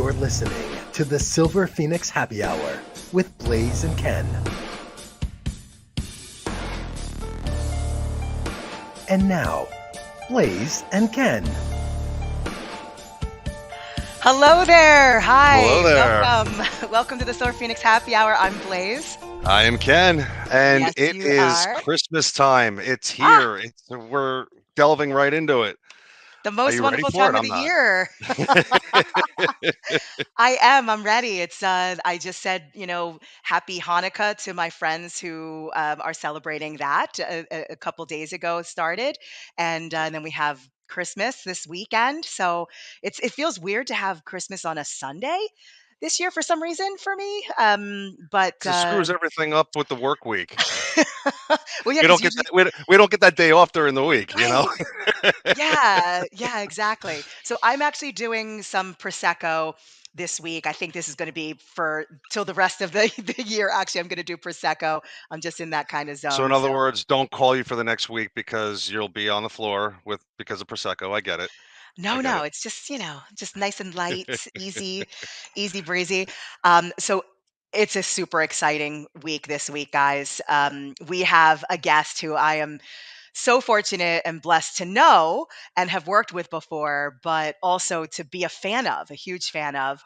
You're listening to the Silver Phoenix Happy Hour with Blaze and Ken. And now, Blaze and Ken. Hello there. Hi. Hello there. Welcome to the Silver Phoenix Happy Hour. I'm Blaze. I am Ken, and Yes, it you is are. Christmas time. It's here. We're delving right into it. The Are most you ready wonderful for time it? of I'm the not. year. I am. I'm ready. I just said, happy Hanukkah to my friends who are celebrating that a couple days ago it started. And then we have Christmas this weekend. So it feels weird to have Christmas on a Sunday this year for some reason for me. But 'Cause it screws everything up with the work week. well, yeah, We because don't get usually, that. We don't get that day off during the week. right. Yeah, exactly. So I'm actually doing some prosecco this week. I think this is going to be for till the rest of the year. Actually, I'm going to do prosecco. I'm just in that kind of So in zone. So other words, don't call you for the next week because you'll be on the floor because of prosecco. I get it. I no, get no, it. it's just just nice and light, easy breezy. So it's a super exciting week this week, guys. We have a guest who I am so fortunate and blessed to know and have worked with before, but also to be a huge fan of,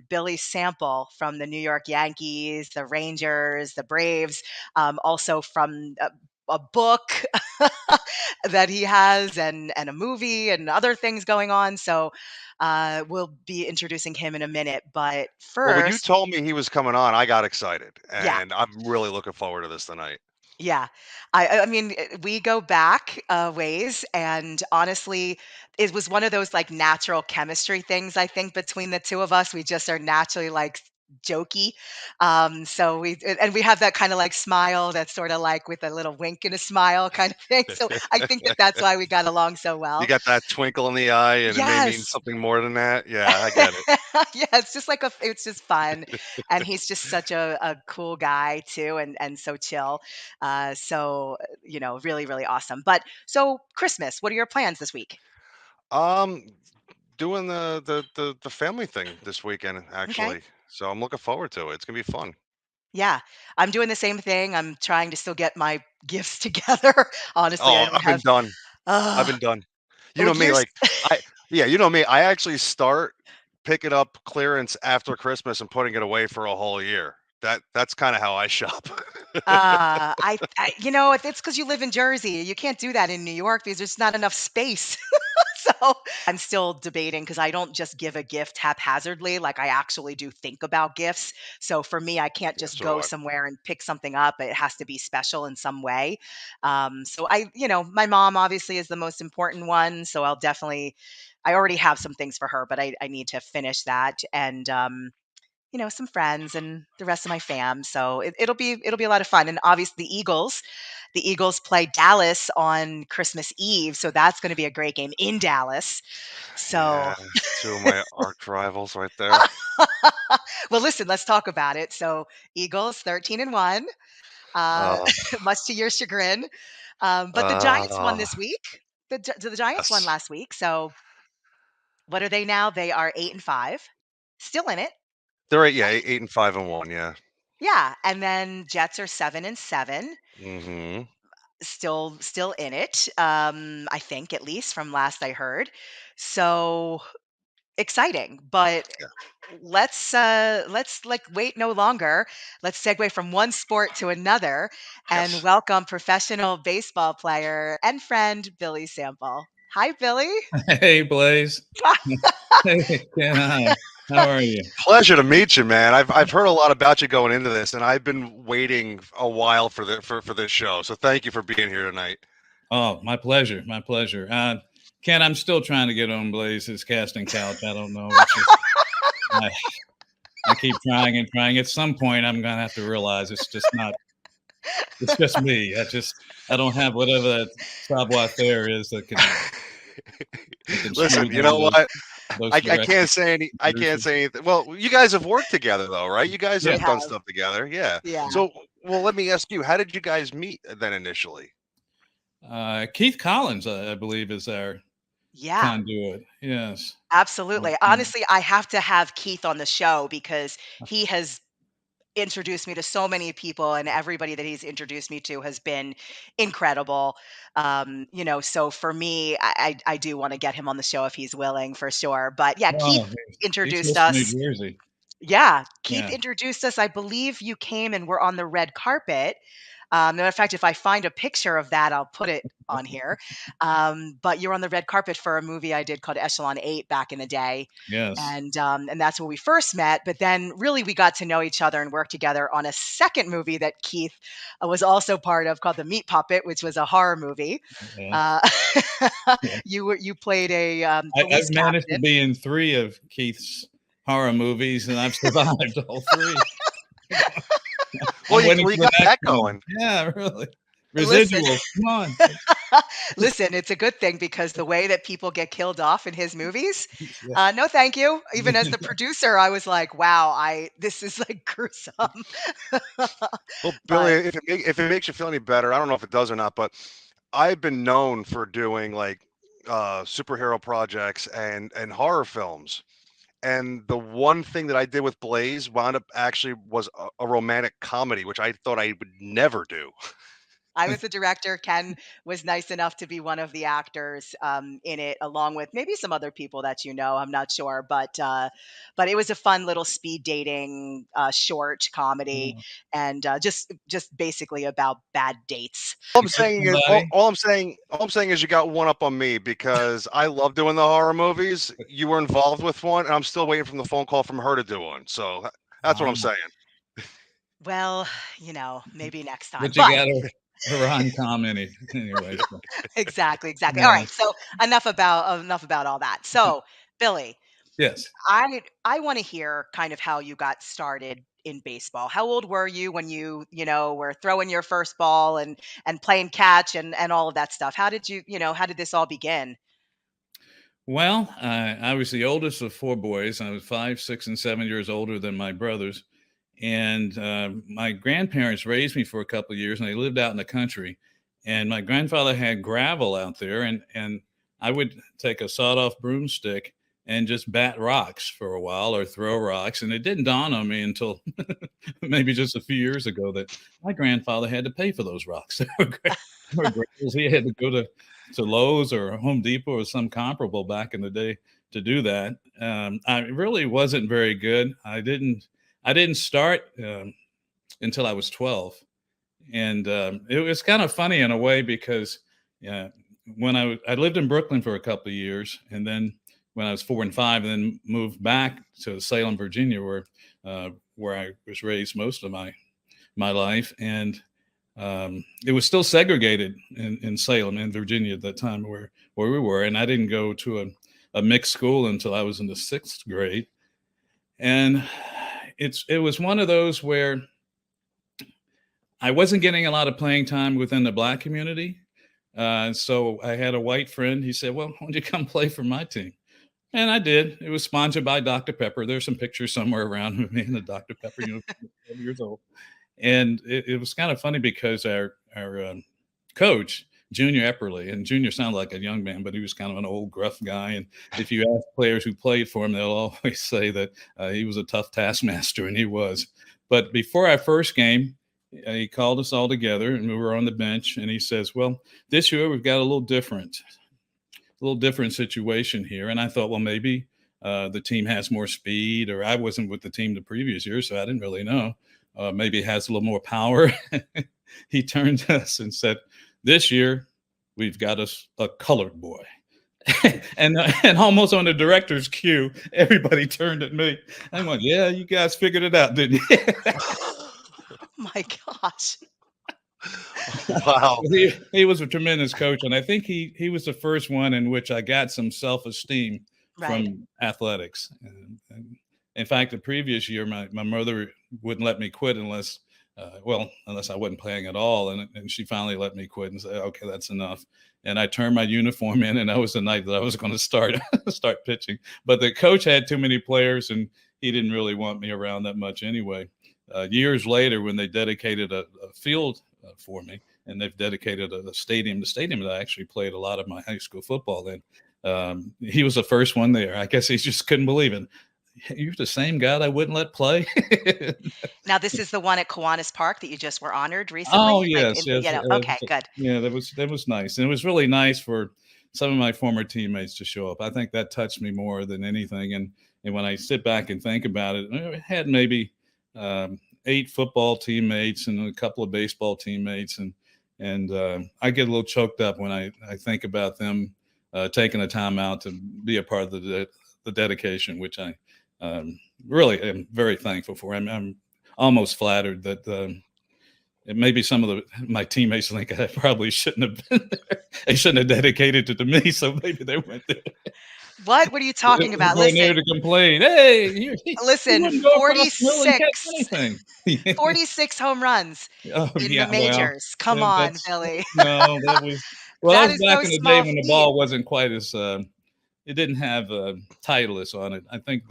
Billy Sample from the New York Yankees, the Rangers, the Braves, also from a book that he has and a movie and other things going on. So we'll be introducing him in a minute. But Well, when you first, told me he was coming on, I got excited, yeah. and I'm really looking forward to this tonight. Yeah. I mean, we go back ways, and honestly, it was one of those like natural chemistry things, I think, between the two of us. We just are naturally like jokey. So we have that kind of like smile that's sort of like with a little wink and a smile kind of thing. So I think that that's why we got along so You well. got that twinkle in the eye, and it may mean Yes. something more than that. Yeah, I get it. Yeah, it's just like it's just fun, and he's just such a cool guy too, and so chill. Really, really awesome. But so Christmas, what are your plans this week? Um, doing the family thing this weekend, Okay. actually. So I'm looking forward to it. It's gonna be fun. Yeah, I'm doing the same thing. I'm trying to still get my gifts together. Honestly, I Oh, don't I've been have. done. I've Uh, been done. You well, know me, yours. like I yeah, you know me. I actually start picking up clearance after Christmas and putting it away for a whole year. That's kind of how I shop. It's because you live in Jersey. You can't do that in New York because there's not enough space. So I'm still debating because I don't just give a gift haphazardly. Like I actually do think about gifts. So for me, I can't Yeah, just so do go I. somewhere and pick something up. It has to be special in some way. My mom obviously is the most important one. So I already have some things for her, but I need to finish that. And, some friends and the rest of my fam. So it'll be a lot of fun. And obviously the Eagles play Dallas on Christmas Eve, so that's going to be a great game in Dallas. So, Yeah, two of my arch rivals right there. well, listen, let's talk about it. So, Eagles 13-1, uh, Uh, much to your chagrin. But the Giants won uh, this week. The Giants won yes. last week. So, what are they now? They are 8-5, still in it. They're 8 and 5 and 1. Yeah. Yeah, and then Jets are 7-7, Hmm. still in it. I think at least from last I heard. So exciting, but Yeah. let's like wait no longer. Let's segue from one sport to another and Yes. welcome professional baseball player and friend Billy Sample. Hi, Billy. Hey, Blaze. Hey, Ken, hi. How are you? Pleasure to meet you, man. I've heard a lot about you going into this, and I've been waiting a while for this show. So thank you for being here tonight. Oh, my pleasure. My pleasure. Ken, I'm still trying to get on Blaze's casting couch. I don't know. I, I keep trying and trying. At some point, I'm going to have to realize it's just me. I don't have whatever that savoir faire is that can Listen, smooth you know over what? those directions. I can't say anything. Well, you guys have worked together though, right? You guys We Yeah. have done have, stuff together. Yeah. yeah. So, well, let me ask you, how did you guys meet then initially? Keith Collins, I believe, is our Yeah. conduit. Yes. Absolutely. Mhm. Honestly, I have to have Keith on the show because he has introduced me to so many people, and everybody that he's introduced me to has been incredible. So for me, I do want to get him on the show if he's willing, for sure. But yeah, Keith Oh, he's introduced close to us. New Jersey. Yeah, Keith Yeah. introduced us. I believe you came and were on the red carpet. Matter of fact, if I find a picture of that, I'll put it on here. But you're on the red carpet for a movie I did called Echelon 8 back in the day. Yes. And that's where we first met. But then really we got to know each other and work together on a second movie that Keith was also part of called The Meat Puppet, which was a horror movie. Yeah. Uh, Yeah. you played a I've police managed to captain. be in 3 of Keith's horror movies, and I've survived all 3. Well, I'm waiting you for the got next that one. going. Yeah, really. Listen, Residuals, come on. listen, it's a good thing because the way that people get killed off in his movies, Yeah. no, thank you. Even as the producer, I was like, wow, this is like gruesome. Well, Billy, But if it makes you feel any better, I don't know if it does or not, but I've been known for doing like superhero projects and horror films. And the one thing that I did with Blaze wound up actually was a romantic comedy, which I thought I would never do. I was the director. Ken was nice enough to be one of the actors in it, along with maybe some other people that you know. I'm not sure, but it was a fun little speed dating short comedy, Oh, and just basically about bad dates. All I'm you met saying is somebody? all I'm saying is you got one up on me because I love doing the horror movies. You were involved with one, and I'm still waiting from the phone call from her to do one. So that's what I'm Ah, saying. Well, maybe next time. but you But got a rom-com anyway, so exactly, exactly. All yeah. right. So enough about all that. So, Billy, Yes. I want to hear kind of how you got started in baseball. How old were you when you were throwing your first ball and playing catch and all of that stuff? How did this all begin? Well, I was the oldest of 4 boys. I was 5, 6, and 7 years older than my brothers, and, my grandparents raised me for a couple of years, and they lived out in the country, and my grandfather had gravel out there, and I would take a sawed-off broomstick and just bat rocks for a while or throw rocks, and it didn't dawn on me until maybe just a few years ago that my grandfather had to pay for those rocks. They were gravels. He had to go to Lowe's or Home Depot or some comparable back in the day to do that. I really wasn't very good. I didn't start until I was 12, and it was kind of funny in a way because uh, when I lived in Brooklyn for a couple of years, and then when I was 4 and 5, and then moved back to Salem, Virginia, where I was raised most of my life, and it was still segregated in Salem, in Virginia, at that time where we were, and I didn't go to a mixed school until I was in the 6th grade, and it was one of those where I wasn't getting a lot of playing time within the black community. So I had a white friend. He said, "Well, why don't you come play for my team?" And I did. It was sponsored by Dr. Pepper. There's some pictures somewhere around of me in the Dr. Pepper uniform, 12 years old. And it was kind of funny because our coach, Junior Epperly, and Junior sounded like a young man, but he was kind of an old, gruff guy. And if you ask players who played for him, they'll always say that he was a tough taskmaster, and he was. But before our first game, he called us all together, and we were on the bench, and he says, "Well, this year we've got a little different situation here." And I thought, well, maybe the team has more speed, or I wasn't with the team the previous year, so I didn't really know. Maybe it has a little more power. He turned to us and said, "This year we've got us a colored boy." and almost on the director's cue, everybody turned at me. I'm like, "Yeah, you guys figured it out, didn't you?" My gosh. Wow. He was a tremendous coach, and I think he was the first one in which I got some self-esteem Right. from athletics. And in fact, the previous year, my mother wouldn't let me quit unless I wasn't playing at all, and she finally let me quit and said, "Okay, that's enough." And I turned my uniform in, and that was the night that I was going to start pitching. But the coach had too many players, and he didn't really want me around that much anyway. Years later, when they dedicated a field for me, and they've dedicated the stadium that I actually played a lot of my high school football in. He was the first one there. I guess he just couldn't believe it. You're the same guy that wouldn't let play. Now, this is the one at Kiwanis Park that you just were honored recently? Oh, Like, yes, yes, okay, good. yeah, that was nice, and it was really nice for some of my former teammates to show up. I think that touched me more than anything, and when I sit back and think about it, I had maybe 8 football teammates and a couple of baseball teammates, and I get a little choked up when I think about them taking the time out to be a part of the dedication, which I really am very thankful for. I'm almost flattered that and maybe some of my teammates think I probably shouldn't have been there. They shouldn't have dedicated it to me, so maybe they went there. What? What are you talking about? Going there Listen, to complain. Hey, he listen, wouldn't go across the middle and catch 46, anything. 46 home runs Oh in the yeah, well, majors. Come on, that's Billy. no, that was that That was is back no in the day small when the feat. ball wasn't quite as it didn't have Titleist on it. I think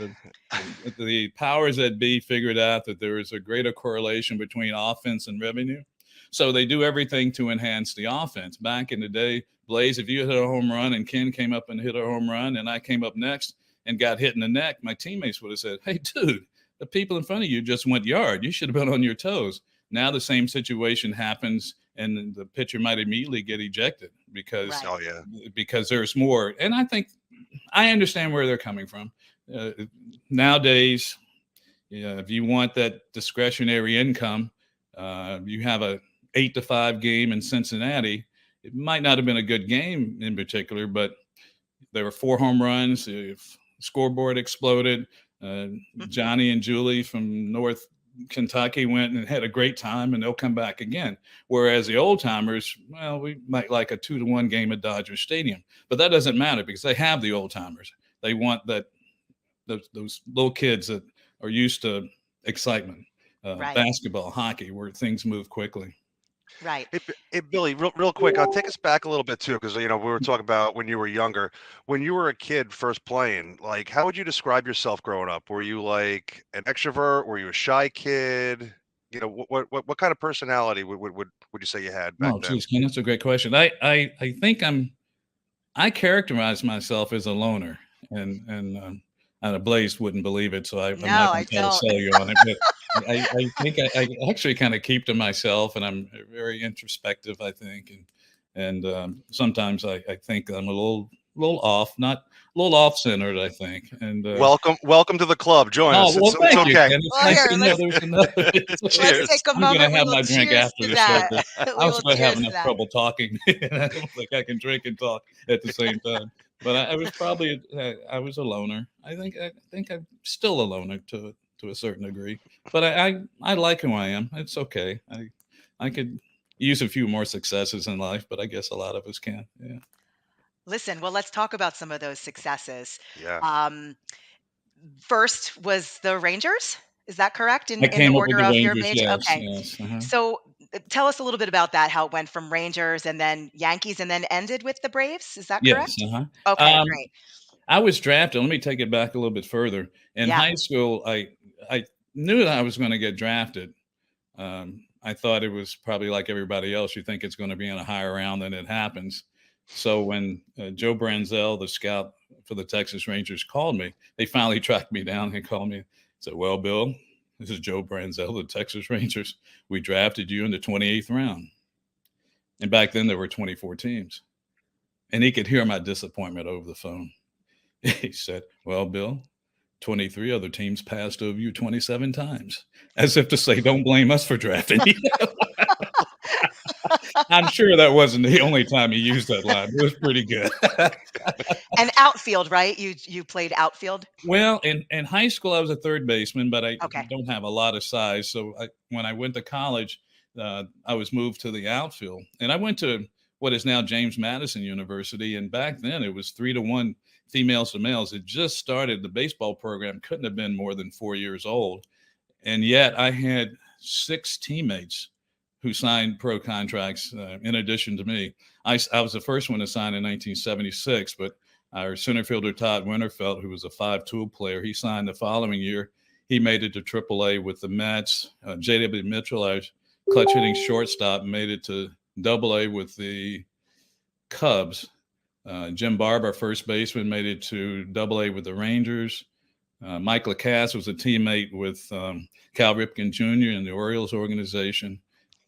the powers that be figured out that there is a greater correlation between offense and revenue. So they do everything to enhance the offense. Back in the day, Blaze, if you hit a home run and Ken came up and hit a home run and I came up next and got hit in the neck, my teammates would have said, "Hey, dude, the people in front of you just went yard. You should have been on your toes." Now the same situation happens and the pitcher might immediately get ejected Right. Oh yeah. because there's more. And I think I understand where they're coming from. Nowadays, if you want that discretionary income, you have a 8-5 game in Cincinnati. It might not have been a good game in particular, but there were 4 home runs. The scoreboard exploded. Johnny and Julie from North Kentucky went and had a great time, and they'll come back again. Whereas the old timers, well, we might like a 2-1 game at Dodger Stadium, but that doesn't matter because they have the old timers. They want that those little kids that are used to excitement, Right. basketball, hockey, where things move quickly. Right. Hey, Billy, real quick, I'll take us back a little bit too, because we were talking about when you were younger. When you were a kid first playing, like, how would you describe yourself growing up? Were you like an extrovert? Were you a shy kid? What kind of personality would you say you had back Oh, then? geez, Ken, that's a great question. I think I characterize myself as a loner, and Blaze wouldn't believe it, so I'm No, not I going to try to don't. sell you on it. But I think I actually kind of keep to myself, and I'm very introspective. I think, and sometimes I think I'm a little off, not a little off centered. I think, and Welcome to the club. Join oh us. well, It's thank you, okay. Ken. It's Well, nice here, to know there's another. let's Cheers. take a I'm going to moment. We have will my drink cheers after to the show that. because I We was will going to have cheers to enough that. trouble talking, and I don't think I can drink and talk at the same time. But I was probably I was a loner. I think I'm still a loner to a certain degree. But I like who I am. It's okay. I could use a few more successes in life, but I guess a lot of us can. Yeah. Listen, well, let's talk about some of those successes. Yeah. Um, First was the Rangers. Is that correct I in the came up with order the of your Rangers. major? Yes. Okay. Yes. Uh-huh. So tell us a little bit about that, how it went from Rangers and then Yankees and then ended with the Braves. Is that Yes. correct? Uh-huh. Okay, great. I was drafted. Let me take it back a little bit further. In Yeah. high school, I knew that I was going to get drafted. I thought it was probably like everybody else. You think it's going to be in a higher round than it happens. So when Joe Branzel, the scout for the Texas Rangers, called me, they finally tracked me down and called me. Said, "Well, Bill, this is Joe Branzel, the Texas Rangers. We drafted you in the 28th round." And back then there were 24 teams, and he could hear my disappointment over the phone. He said, "Well, Bill, 23 other teams passed over you 27 times," as if to say, "Don't blame us for drafting you." I'm sure that wasn't the only time he used that line. It was pretty good. And outfield, right? You played outfield? Well, in high school, I was a third baseman, but I Okay. don't have a lot of size. So when I went to college, I was moved to the outfield, and I went to what is now James Madison University. And back then, it was 3-1 females to males. It just started. The baseball program couldn't have been more than 4 years old, and yet I had 6 teammates who signed pro contracts in addition to me. I was the first one to sign in 1976, but our center fielder, Todd Winterfeld, who was a 5-tool player, he signed the following year. He made it to AAA with the Mets. J.W. Mitchell, our clutch hitting shortstop, made it to AA with the Cubs. Jim Barber, our first baseman, made it to Double-A with the Rangers. Mike Lacasse was a teammate with Cal Ripken Jr. in the Orioles organization.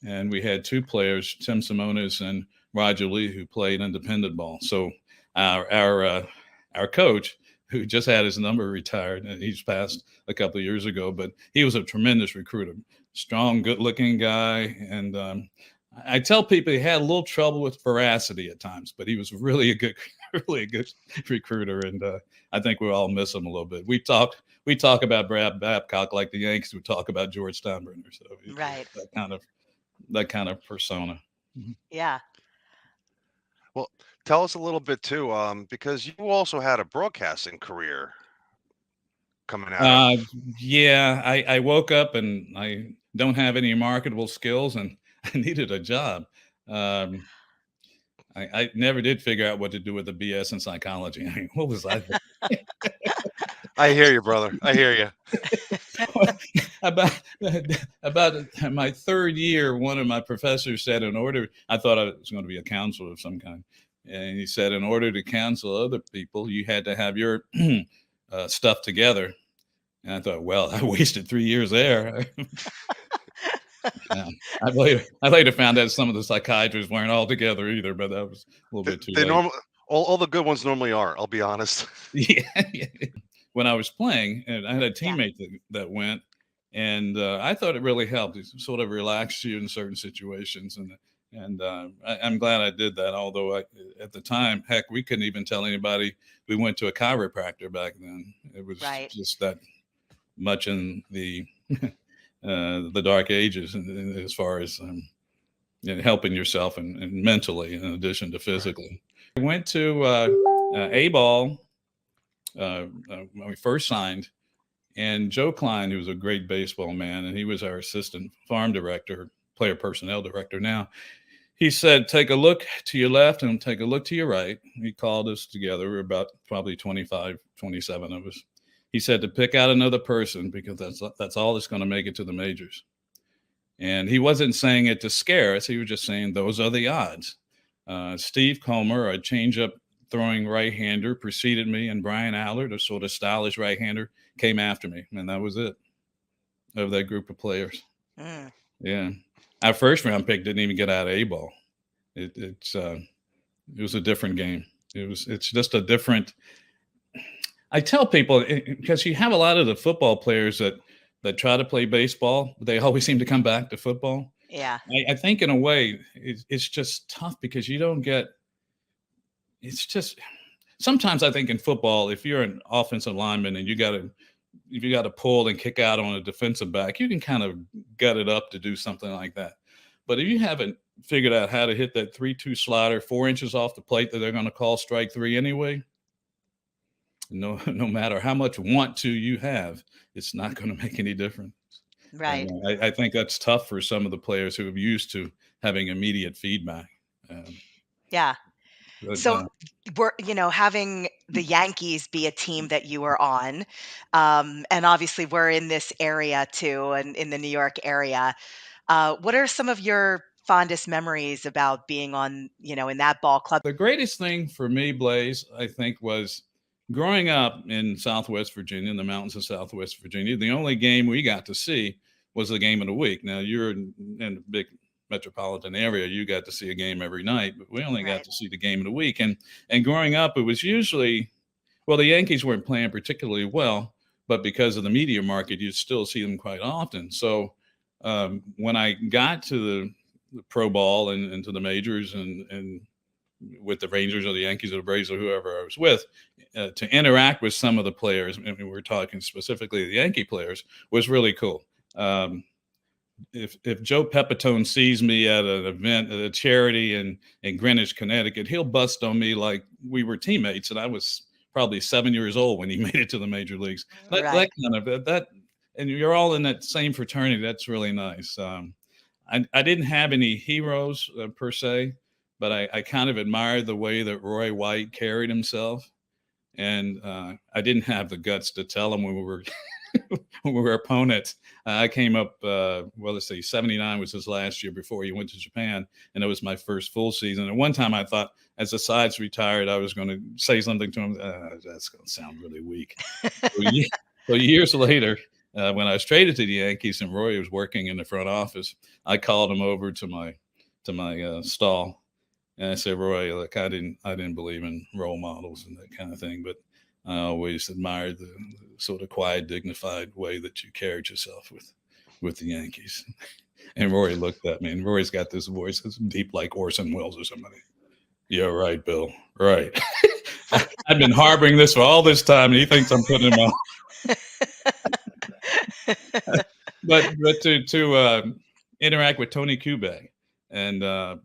And we had two players, Tim Simonis and Roger Lee, who played independent ball. So our coach, who just had his number retired, and he's passed a couple of years ago, but he was a tremendous recruiter, strong, good-looking guy. And I tell people he had a little trouble with veracity at times, but he was really a good recruiter. And I think we all miss him a little bit. We talk about Brad Babcock like the Yankees would talk about George Steinbrenner. So Right. that kind of persona. Yeah. Well, tell us a little bit too, because you also had a broadcasting career coming out of. Yeah, I woke up and I don't have any marketable skills, and I needed a job. I never did figure out what to do with the BS in psychology. I mean, what was I thinking? I hear you, brother. I hear you. about my third year, one of my professors said, I thought I was going to be a counselor of some kind, and he said, in order to counsel other people, you had to have your stuff together. And I thought, well, I wasted 3 years there. Yeah. I later found out some of the psychiatrists weren't all together either, but that was a little bit too late. All the good ones normally are. I'll be honest. Yeah. When I was playing, and I had a teammate that went, and I thought it really helped. It sort of relaxed you in certain situations, and I'm glad I did that. Although at the time, heck, we couldn't even tell anybody we went to a chiropractor back then. It was just that much in the dark ages, and as far as helping yourself and mentally, in addition to physically. I went to A-ball when we first signed, and Joe Klein, who was a great baseball man, and he was our assistant farm director, player personnel director now. He said, take a look to your left and take a look to your right. He called us together. We were about probably 25, 27 of us. He said to pick out another person because that's all that's going to make it to the majors. And he wasn't saying it to scare us. He was just saying those are the odds. Steve Comer, a changeup throwing right-hander, preceded me, and Brian Allard, a sort of stylish right-hander, came after me, and that was it of that group of players. Yeah, our first round pick didn't even get out of A-ball. It was a different game. It's just a different. I tell people, because you have a lot of the football players that try to play baseball, they always seem to come back to football. Yeah. I think in a way it's just tough because you don't get. It's just sometimes I think in football, if you're an offensive lineman and you got to pull and kick out on a defensive back, you can kind of gut it up to do something like that. But if you haven't figured out how to hit that 3-2 slider 4 inches off the plate that they're going to call strike three anyway, no matter how much want to you have, it's not going to make any difference. Right. I think that's tough for some of the players who are used to having immediate feedback. Yeah. But, So we're, having the Yankees be a team that you were on, and obviously we're in this area too, and in the New York area. What are some of your fondest memories about being on, in that ball club? The greatest thing for me, Blaze, I think, was growing up in Southwest Virginia, in the mountains of Southwest Virginia. The only game we got to see was the game of the week. Now, you're in a big metropolitan area, you got to see a game every night, but we only got to see the game of the week. And growing up, it was usually, well, the Yankees weren't playing particularly well, but because of the media market, you'd still see them quite often. So when I got to the pro ball and to the majors and with the Rangers or the Yankees or the Braves or whoever I was with, to interact with some of the players, and we're talking specifically the Yankee players, was really cool. If Joe Pepitone sees me at an event at a charity in Greenwich, Connecticut, he'll bust on me like we were teammates, and I was probably 7 years old when he made it to the major leagues. That kind of that, and you're all in that same fraternity. That's really nice. I didn't have any heroes per se, but I kind of admired the way that Roy White carried himself, and I didn't have the guts to tell him when we were we were opponents. I came up, let's see, 79 was his last year before he went to Japan, and it was my first full season. And one time I thought, as the sides retired, I was going to say something to him. That's going to sound really weak. So years later, when I was traded to the Yankees and Roy was working in the front office, I called him over to my stall, and I said, Roy, look, I didn't believe in role models and that kind of thing, but I always admired the sort of quiet, dignified way that you carried yourself with the Yankees. And Roy looked at me, and Roy's got this voice that's deep like Orson Welles or somebody. Yeah, right, Bill. Right. I've been harboring this for all this time, and he thinks I'm putting him on. but to interact with Tony Kubek, and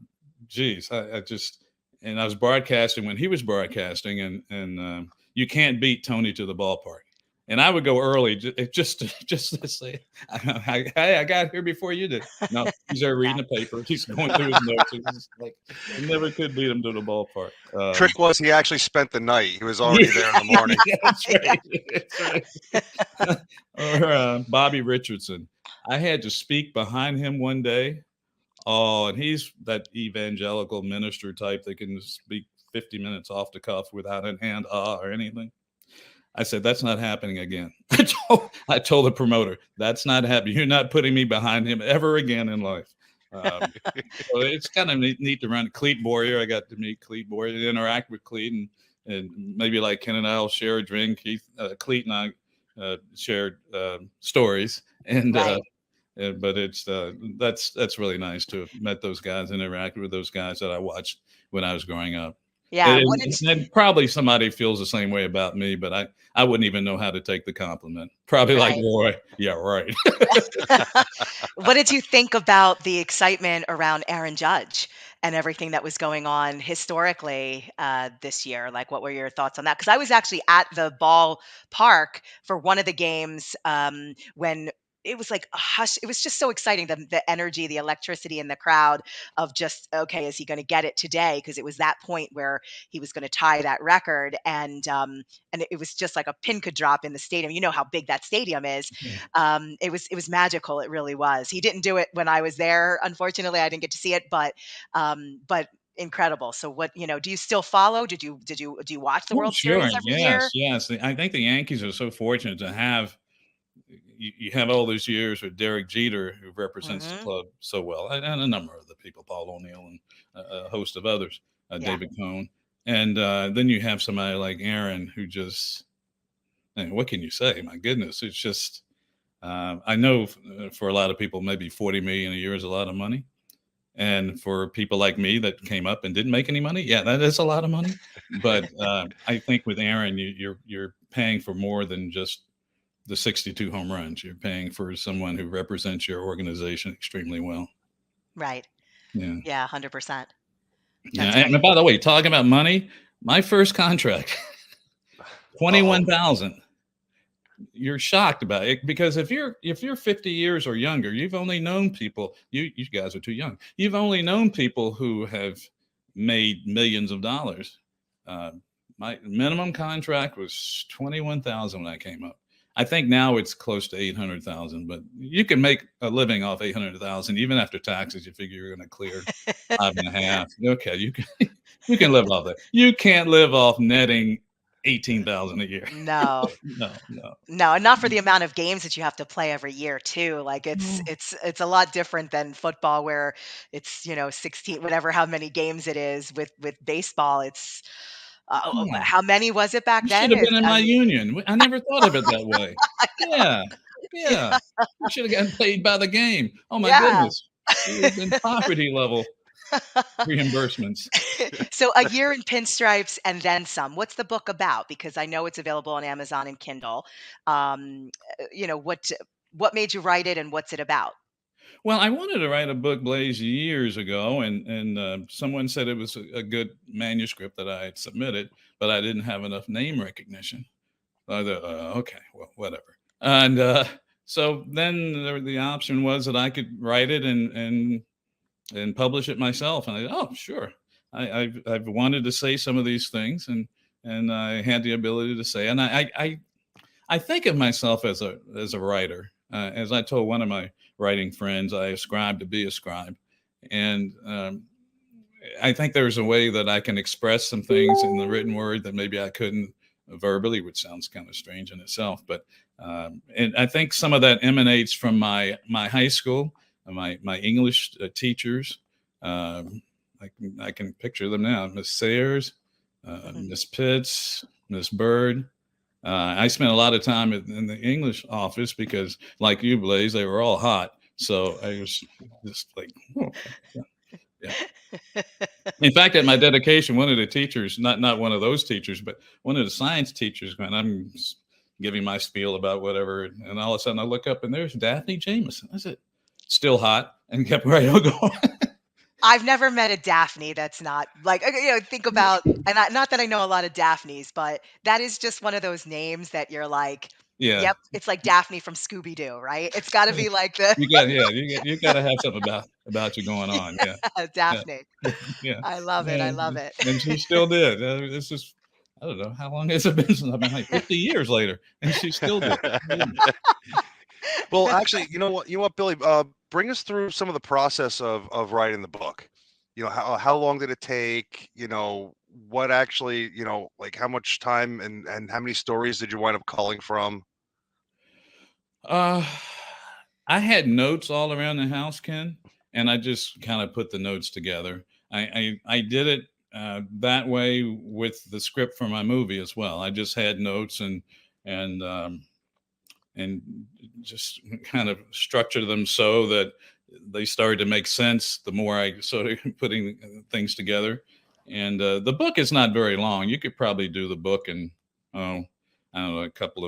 geez, I just, and I was broadcasting when he was broadcasting, and you can't beat Tony to the ballpark. And I would go early just to say, hey, I got here before you did. No, he's there reading the paper. He's going through his notes. It's like, I never could beat him to the ballpark. Trick was he actually spent the night. He was already there in the morning. That's right. That's right. Or Bobby Richardson. I had to speak behind him one day. Oh, and he's that evangelical minister type that can speak 50 minutes off the cuff without an and or anything. I said, that's not happening again. I told the promoter, that's not happening. You're not putting me behind him ever again in life. So it's kind of neat to run. Cleat Boyer, I got to meet Cleat Boyer, to interact with Cleat, and maybe like Ken and I'll share a drink. Cleat and I shared stories, and Right. but it's that's really nice to have met those guys, interacted with those guys that I watched when I was growing up. Yeah. And probably somebody feels the same way about me, but I wouldn't even know how to take the compliment. Probably like Right. Roy. Yeah, right. What did you think about the excitement around Aaron Judge and everything that was going on historically this year? Like, what were your thoughts on that? Because I was actually at the ballpark for one of the games when it was like a hush. It was just so exciting. The energy, the electricity in the crowd of just, okay, is he going to get it today? Because it was that point where he was going to tie that record. And it was just like a pin could drop in the stadium. You know how big that stadium is. It was magical. It really was. He didn't do it when I was there. Unfortunately, I didn't get to see it, but incredible. So what, do you still follow? Do you watch the Oh, World sure. Series every year? Yes. I think the Yankees are so fortunate to have you have all those years with Derek Jeter, who represents the Hmm. club so well, and a number of the people, Paul O'Neill and a host of others, Yeah. David Cohn, and then you have somebody like Aaron, who just, and what can you say? My goodness, it's just. I know for a lot of people, maybe 40 million a year is a lot of money. And for people like me that came up and didn't make any money, yeah, that is a lot of money. But I think with Aaron, you're paying for more than just the 62 home runs. You're paying for someone who represents your organization extremely well. Right. Yeah. Yeah. 100%. Yeah. That's And by the way, talking about money, my first contract, 21,000. You're shocked about it because if you're 50 years or younger, you've only known people. You guys are too young. You've only known people who have made millions of dollars. My minimum contract was 21,000 when I came up. I think now it's close to 800,000, but you can make a living off 800,000 even after taxes. You figure you're going to clear 5.5. Okay, you can live off that. You can't live off netting 18,000 a year. No. No. No, and not for the amount of games that you have to play every year too. Like it's No. it's a lot different than football where it's, 16, whatever how many games it is. With baseball, it's Yeah. how many was it back You should then? have been in my union. I never thought of it that way. Yeah. Yeah. You should have gotten paid by the game. Oh my Yeah. goodness. It would have been poverty level reimbursements. So A Year in Pinstripes and Then Some. What's the book about? Because I know it's available on Amazon and Kindle. Um, what made you write it and what's it about? Well, I wanted to write a book, Blaze, years ago, and someone said it was a good manuscript that I had submitted, but I didn't have enough name recognition. I thought, okay, well, whatever. And so then the option was that I could write it and publish it myself. And I, oh, sure. I've wanted to say some of these things, and I had the ability to say, and I think of myself as a writer. As I told one of my writing friends, I ascribe to be a scribe, and I think there's a way that I can express some things in the written word that maybe I couldn't verbally, which sounds kind of strange in itself. But and I think some of that emanates from my high school, my English teachers. Um, I can picture them now: Miss Sayers, Miss Pitts, Miss Bird. I spent a lot of time in the English office because, like you, Blaze, they were all hot. So I was just like, oh, okay, yeah. In fact, at my dedication, one of the teachers, not one of those teachers, but one of the science teachers, when I'm giving my spiel about whatever, and all of a sudden I look up and there's Daphne Jameson. I said, still hot, and kept right on going. I've never met a Daphne that's not like, think about, and not that I know a lot of Daphnes, but that is just one of those names that you're like, Yeah, yep, it's like Daphne from Scooby Doo, right? It's got to be like the you got to have something about you going on. Yeah, yeah, Daphne. yeah, I love it. I love and, it. and she still did. It's just I don't know how long has it been since I've been like 50 years later, and she still did. Well, actually, you know what, Billy, bring us through some of the process of writing the book. How long did it take? What actually, like how much time and how many stories did you wind up culling from? Uh, I had notes all around the house, Ken, and I just kind of put the notes together. I did it that way with the script for my movie as well. I just had notes and and just kind of structured them so that they started to make sense the more I started putting things together. And the book is not very long. You could probably do the book in oh, I don't know, a couple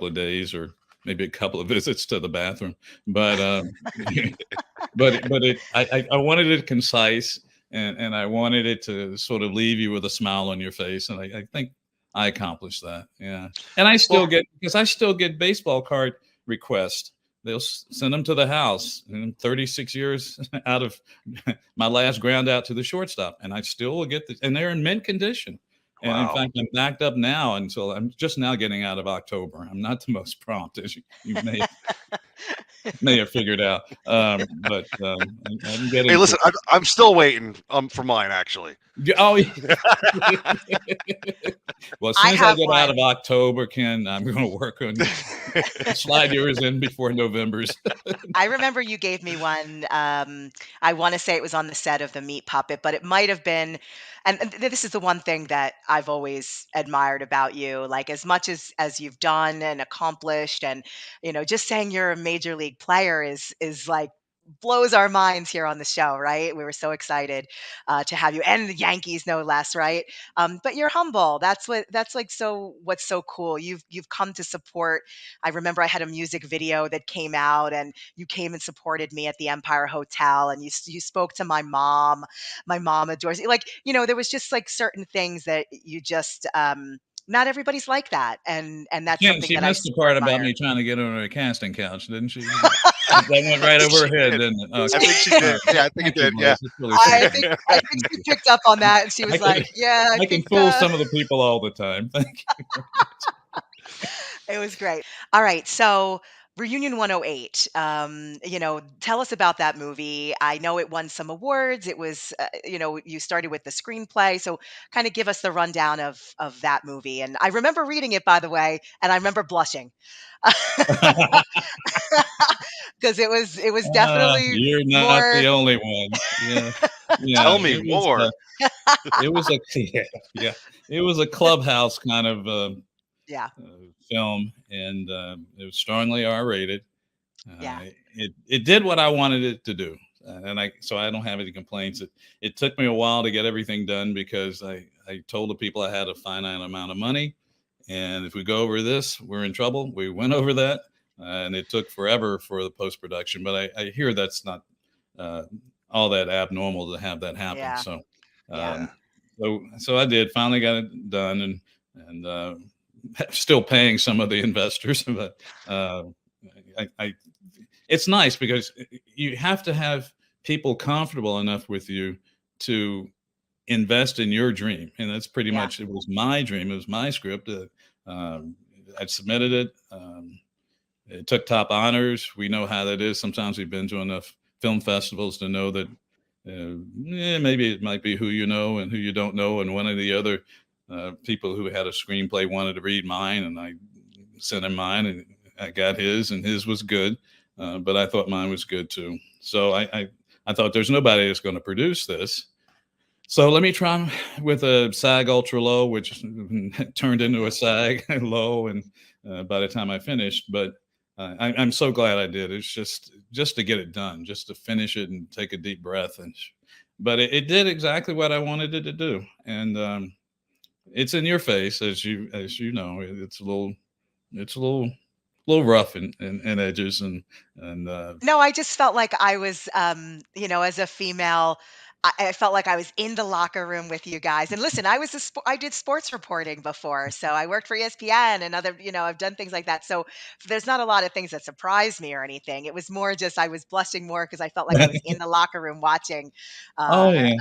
of days or maybe a couple of visits to the bathroom. But I wanted it concise and I wanted it to sort of leave you with a smile on your face. And I think I accomplished that. Yeah. And I still Well, get baseball card requests. They'll send them to the house. And 36 years out of my last ground out to the shortstop, and I still will get and they're in mint condition. And in wow. fact, I'm backed up now until I'm just now getting out of October. I'm not the most prompt, as you may have figured out. But I'm Hey, getting to. listen, I'm still waiting for mine actually. Oh, well, as I soon as I have get out one. of October, Ken, I'm going to work on slide yours in before November's. I remember you gave me one. I want to say it was on the set of the Meat Puppet, but it might have been. And this is the one thing that I've always admired about you. Like as much as you've done and accomplished, and just saying you're a major league player is like blows our minds here on the show, right? We were so excited to have you, and the Yankees, no less, right? But you're humble. That's like what's so cool. You've come to support. I remember I had a music video that came out and you came and supported me at the Empire Hotel and you spoke to my mom. My mom adores you. Like, there was just like certain things that you just not everybody's like that. And that's Yeah, something she that I missed the so part about admire. me trying to get her on a casting couch, didn't she? That went I right think over her she head, did. didn't it? I Okay. think she All did. right. Yeah, I think it Thank you, did. Yeah. Blaze. That's really sweet. I think she picked up on that and she was I can like, yeah, I I can think fool some of the people all the time. Thank you. it was great. All right. So Reunion 108, tell us about that movie. I know it won some awards. It was, you started with the screenplay. So kind of give us the rundown of that movie. And I remember reading it, by the way, and I remember blushing because it was definitely You're not more, the only one. Yeah, yeah. Tell me more. It was a yeah, yeah. It was a clubhouse kind of yeah, film, and it was strongly R-rated. yeah, It did what I wanted it to do, and I don't have any complaints. It took me a while to get everything done because I told the people I had a finite amount of money, and if we go over this, we're in trouble. We went over that, and it took forever for the post production. But I hear that's not uh, all that abnormal to have that happen. yeah, So, yeah, Yeah. um, so I did finally got it done, and still paying some of the investors, but uh, I it's nice because you have to have people comfortable enough with you to invest in your dream, and that's pretty yeah, much it was my dream. It was my script. Um, I submitted it. It took top honors. We know how that is. Sometimes we've been to enough film festivals to know that maybe it might be who you know and who you don't know. And one of the other people who had a screenplay wanted to read mine, and I sent him mine, and I got his, and his was good. But I thought mine was good too. So I thought there's nobody that's going to produce this. So let me try with a SAG Ultra Low, which turned into a SAG Low, and by the time I finished, but I'm so glad I did. It's just to get it done, just to finish it and take a deep breath, but it did exactly what I wanted it to do, and it's in your face, as you know. It's a little rough in edges, and No, I just felt like I was, as a female, I felt like I was in the locker room with you guys. And listen, I did sports reporting before, so I worked for ESPN and other, I've done things like that. So there's not a lot of things that surprised me or anything. It was more just I was blushing more because I felt like I was in the locker room watching, oh yeah.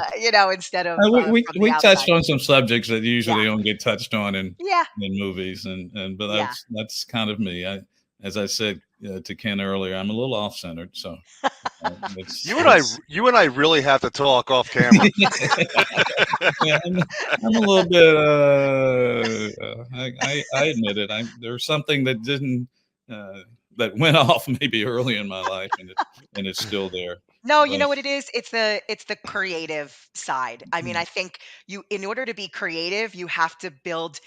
instead of We from the we touched outside. on some subjects that Yeah, usually don't get touched on yeah, in movies, and but yeah. that's kind of me. As I said to Ken earlier, I'm a little off centered, so it's You and I, it's you and I really have to talk off camera. yeah, I'm a little bit. I admit it. There's something that didn't that went off maybe early in my life, and it's still there. No, you But know what it is? It's the creative side. I mean, I think in order to be creative, you have to build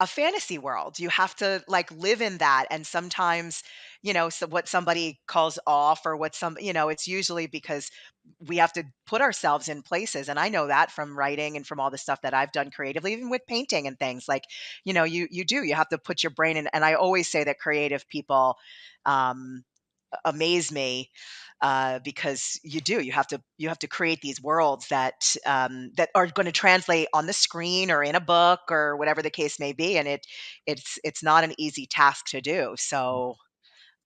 a fantasy world. You have to like live in that. And sometimes, so what somebody calls off or it's usually because we have to put ourselves in places. And I know that from writing and from all the stuff that I've done creatively, even with painting and things like, you have to put your brain in. And I always say that creative people, um, amaze me because you have to create these worlds that are going to translate on the screen or in a book or whatever the case may be, and it's not an easy task to do. So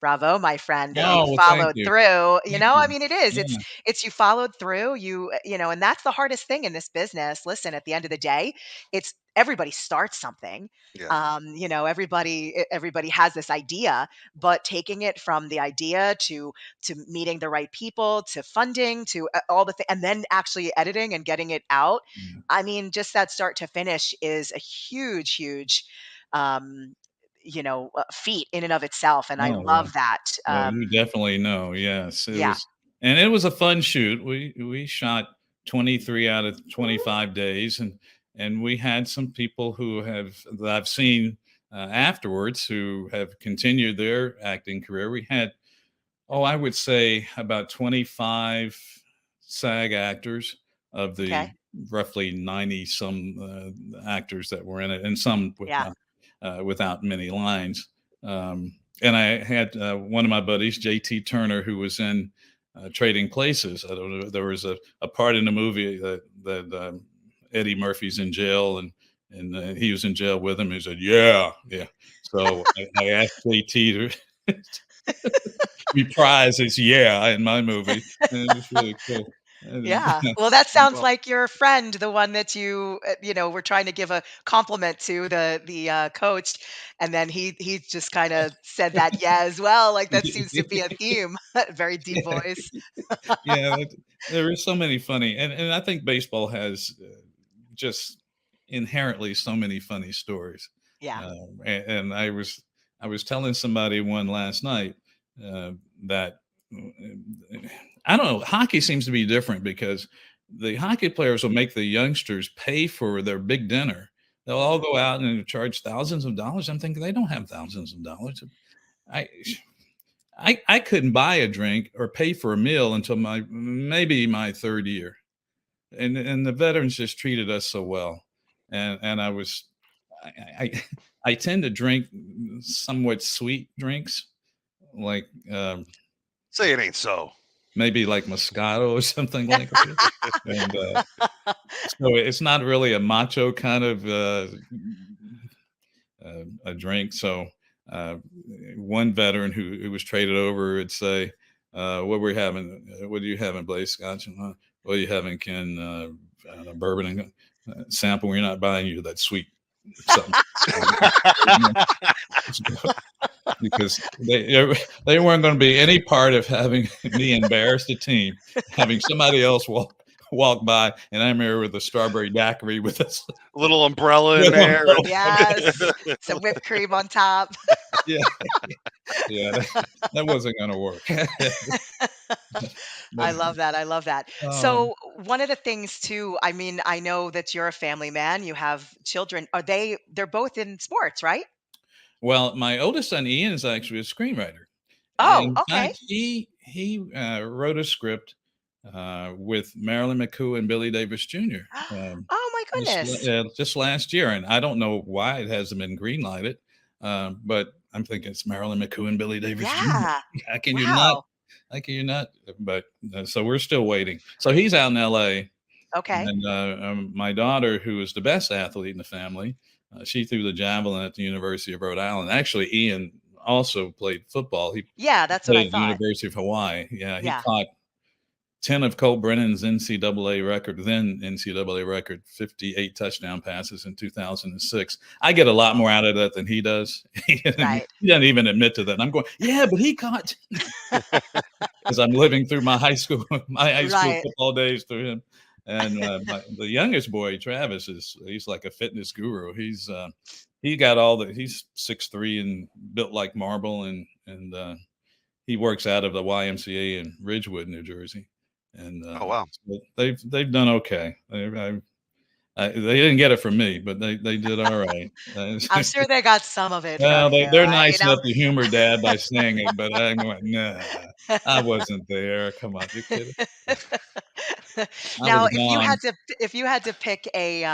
bravo, my friend, that you oh well, thank followed you, through. thank I you. mean, it is. It's Yeah, it's you followed through. And that's the hardest thing in this business. Listen, at the end of the day, it's everybody starts something. Yeah. Everybody has this idea, but taking it from the idea to meeting the right people, to funding, to all the things, and then actually editing and getting it out. yeah. I mean, just that start to finish is a huge, huge um, feat in and of itself, and I Oh yeah. love that. Well, you definitely know. Yes, it Yeah, was, and it was a fun shoot. We shot 23 out of 25 days, and we had some people that I've seen afterwards who have continued their acting career. We had, oh, I would say about 25 SAG actors of the okay, roughly 90 some actors that were in it, and some yeah, without many lines. And I had one of my buddies, JT Turner, who was in Trading Places. I don't know. There was a part in the movie that Eddie Murphy's in jail, and he was in jail with him. He said, "Yeah, yeah." So I asked JT to reprise his "Yeah" in my movie, and it was really cool. And, yeah. Well, that sounds Well, like your friend, the one that were trying to give a compliment to the coach, and then he just kind of said that yeah as well. Like that seems to be a theme. Very deep voice. yeah, there are so many funny, and I think baseball has just inherently so many funny stories. Yeah. And I was telling somebody one last night uh, that I don't know. Hockey seems to be different because the hockey players will make the youngsters pay for their big dinner. They'll all Mhm. go out and charge thousands of dollars. I'm thinking they don't have thousands of dollars. I I couldn't buy a drink or pay for a meal until maybe my third year, and the veterans just treated us so well, and I I tend to drink somewhat sweet drinks like say it ain't so. maybe like Moscato or something like that, and so it's not really a macho kind of a drink. So uh, one veteran who was traded over would say, "What were you having? What are you having, Blaze Scotch? And what are you having, Ken? Bourbon and sample. We're not buying you that sweet." So, um, because they weren't going to be any part of having me embarrass the team, having somebody else walk by, and I'm here with a strawberry daiquiri with us. Little umbrella in With there. umbrella. Yes. Some whipped cream on top. Yeah, yeah, that wasn't going to work. But I love that. I love that. um, So, one of the things too, I mean, I know that you're a family man, you have children. They're both in sports, right? well, my oldest son Ian is actually a screenwriter. Oh, In okay. fact, he wrote a script with Marilyn McCoo and Billy Davis Jr. Oh my goodness. Just last year, and I don't know why it hasn't been greenlighted, but I'm thinking it's Marilyn McCoo and Billy Davis Jr. Yeah. How can you not? Wow. How can you not? But so we're still waiting. So he's out in L.A. Okay. And my daughter, who is the best athlete in the family, she threw the javelin at the University of Rhode Island. Actually, Ian also played football. He Yeah, that's what I played at the thought. University of Hawaii. Yeah, he Yeah. caught 10 of Colt Brennan's NCAA record, then NCAA record, 58 touchdown passes in 2006. I get a lot more out of that than he does. He Right. doesn't even admit to that. I'm going, yeah, but he caught because I'm living through my high school Right. football days through him. And the youngest boy, Travis, he's like a fitness guru. He got he's 6'3" and built like marble, and he works out of the YMCA in Ridgewood, New Jersey. And Oh wow. so they've done okay. They didn't get it from me, but they did all right. I'm sure they got some of it Well, from you, they're you nice know? enough to humor dad by saying it, but I'm going, nah, I wasn't there. Come on, you kidding? I Now, was gone. if you had to pick A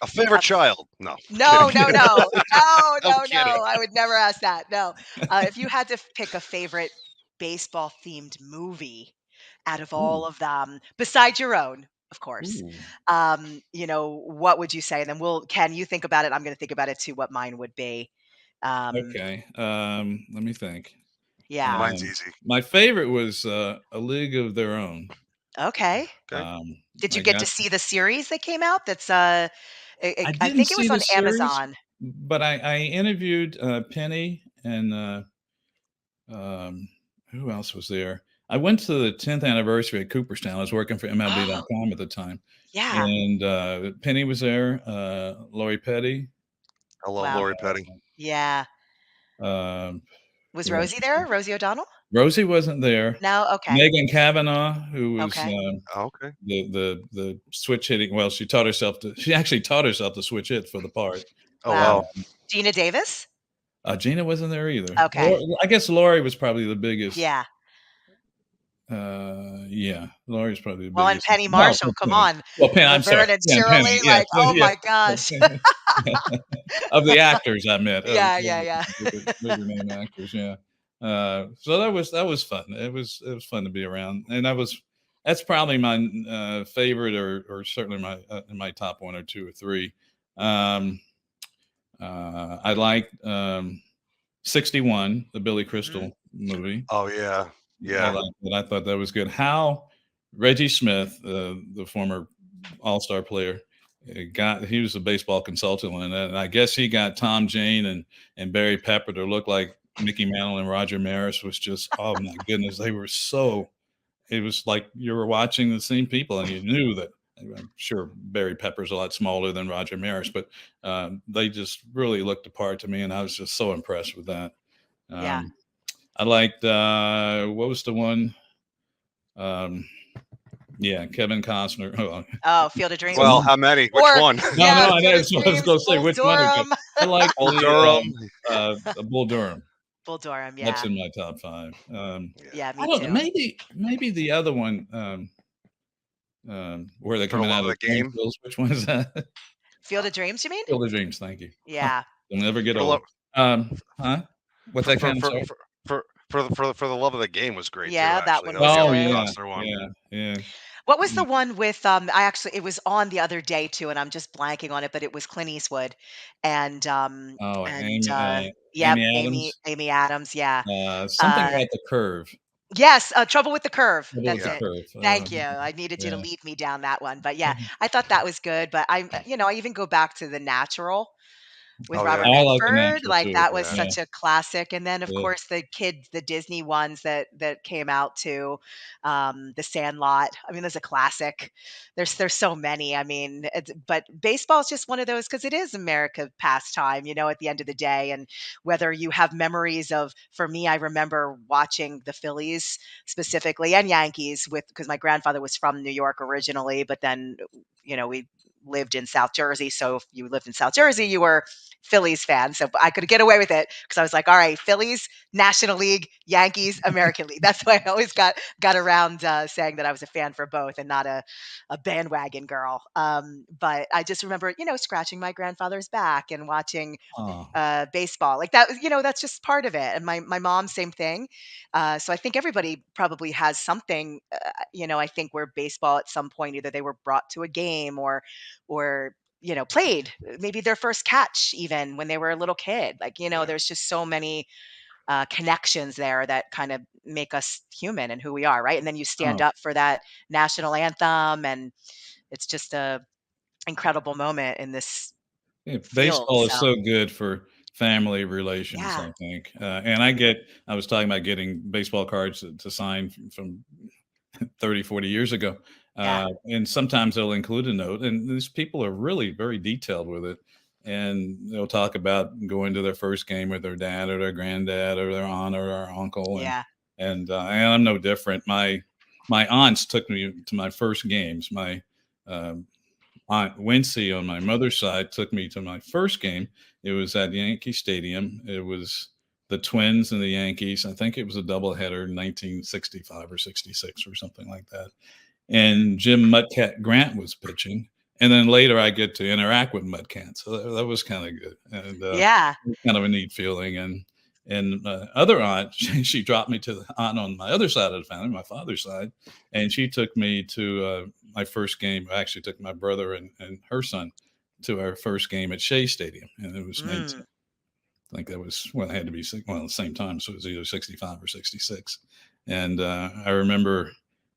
favorite child? No. no, Kidding. no, no. No, I'm no, kidding. no. I would never ask that. No. If you had to pick a favorite baseball themed movie out of Ooh, all of them, besides your own, of course, ooh, what would you say? And then Ken, you think about it. I'm going to think about it too, what mine would be. Um, okay. Let me think. yeah. Mine's Um, easy. my favorite was A League of Their Own. Okay. Okay. Did you I get to got. see the series that came out? I I didn't think it was see the on series, Amazon. but I interviewed Penny and um, who else was there? I went to the 10th anniversary at Cooperstown. I was working for Oh, MLB.com at the time, yeah. and Penny was there. Lori Petty. I love Wow. Lori Petty. Yeah. Um, Was who else Rosie was there? there? Rosie O'Donnell? Rosie wasn't there. No? Okay. Megan Kavanaugh, who was Okay. Oh, okay. the switch hitting. Well, she taught herself to. She actually taught herself to switch hit for the part. Oh Wow. wow. Uh, Gina Davis? Gina wasn't there either. Okay. I guess Lori was probably the biggest. Yeah. Yeah, Laurie's probably the Well, and biggest. Penny Well, Marshall, come Penny. on. Well, Penny. I'm sorry. Laverne and Yeah, Penny. Shirley, Yeah, like, oh yeah. my gosh. Of the actors, I meant. Yeah, yeah, yeah. Bigger name actors. Yeah. So that was fun. It was fun to be around, and that's probably my favorite, or certainly my in my top one or two or three. Um, I like 61, the Billy Mhm. Crystal movie. Oh yeah. Yeah. I thought that was good. How Reggie Smith, the former All-Star player, he was a baseball consultant on that, and I guess he got Tom Jane and Barry Pepper to look like Mickey Mantle and Roger Maris. Was just, oh my goodness, they were so. It was like you were watching the same people, and you knew that. I'm sure Barry Pepper's a lot smaller than Roger Maris, but they just really looked apart to me, and I was just so impressed with that. Yeah. Um, I liked what was the one? Um, yeah, Kevin Costner. Oh, Oh, Field of Dreams? Well, how many? Which Or one? no, yeah, I Field of was going Dreams, to say Bull which one is it? Durham. I like Bull Durham. Bull Durham. Bull Durham, That's yeah. in my top five. Yeah. Yeah, I me don't know. too. Maybe the other one, where they're For the coming love out of of the the game. cornfields. Which one is that? Field of Dreams, you mean? Field of Dreams. Thank you. Yeah. They'll never get For the old. love Huh? What's for that for kind? I'm for sorry. for the love of the game was great too. Yeah, that Actually, one that was was the Oh other good. yeah, Costner one. yeah. What was the Mm. one with it was on the other day too, and I'm just blanking on it, but it was Clint Eastwood and Oh, and Amy, yep, Amy Amy Adams. Amy Adams, yeah. Something Uh about the curve. Yes, Trouble with the Curve. Trouble with That's the Yeah. it. Curve. Thank you. I needed you to Yeah. lead me down that one. But yeah, I thought that was good. But I even go back to The Natural with Oh Robert yeah. I like The Redford. Natural Like too. that was Yeah. Yeah. such a classic. And then of Yeah. course the Disney ones that came out too. The Sandlot. I mean, there's a classic. There's so many. I mean, but baseball is just one of those because it is America pastime, at the end of the day. And whether you have memories of, for me, I remember watching the Phillies specifically and Yankees with because my grandfather was from New York originally, but then we lived in South Jersey. So if you lived in South Jersey, you were Phillies fan. So I could get away with it because I was like, all right, Phillies, National League, Yankees, American League. That's why I always got around saying that I was a fan for both and not a bandwagon girl. But I just remember, scratching my grandfather's back and watching Oh, baseball like that. That's just part of it. And my mom, same thing. So I think everybody probably has something. I think where baseball at some point either they were brought to a game or played maybe their first catch even when they were a little kid. Like Yeah. there's just so many connections there that kind of make us human and who we are, right? And then you stand oh. up for that national anthem, and it's just a incredible moment in this Yeah, field. baseball is So so good for family relations, yeah, I think. And I was talking about getting baseball cards to sign from 30, 40 years ago. yeah, And sometimes they'll include a note, and these people are really very detailed with it. And they'll talk about going to their first game with their dad or their granddad or their aunt or their uncle. yeah. And I'm no different. My aunts took me to my first games. My um, Aunt Wincy on my mother's side took me to my first game. It was at Yankee Stadium. It was the Twins and the Yankees. I think it was a doubleheader in 1965 or 66 or something like that. And Jim Mudcat Grant was pitching. And then later I get to interact with Mudcat. So that was kind of good. And Yeah. kind of a neat feeling. And other aunt, she dropped me to the aunt on my other side of the family, my father's side, and she took me to my first game. I actually took my brother and her son to our first game at Shea Stadium, and it was 19. Mm. I think that was well, it had to be at the same time, so it was either 65 or 66. And I remember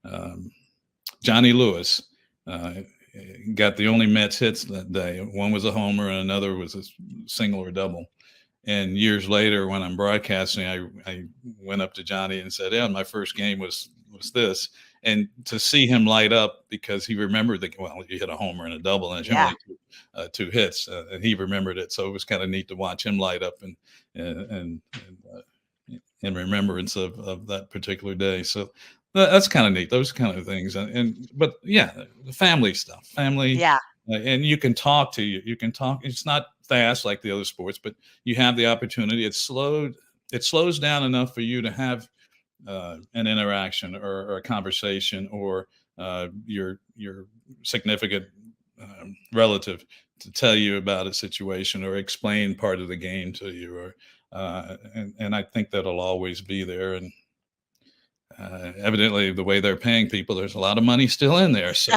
um, Johnny Lewis. Uh, got the only Mets hits that day. One was a homer, and another was a single or double. And years later, when I'm broadcasting, I went up to Johnny and said, "Yeah, my first game was this." And to see him light up because he remembered you hit a homer and a double, and it's Yeah. only two hits, and he remembered it. So it was kind of neat to watch him light up in remembrance of that particular day. So that's kind of neat. Those kind of things, but yeah, the family stuff, family, Yeah. and you can talk to you. You can talk. It's not fast like the other sports, but you have the opportunity. It slows down enough for you to have an interaction or a conversation or your significant relative to tell you about a situation or explain part of the game to you or and I think that'll always be there. And evidently, the way they're paying people, there's a lot of money still in there. So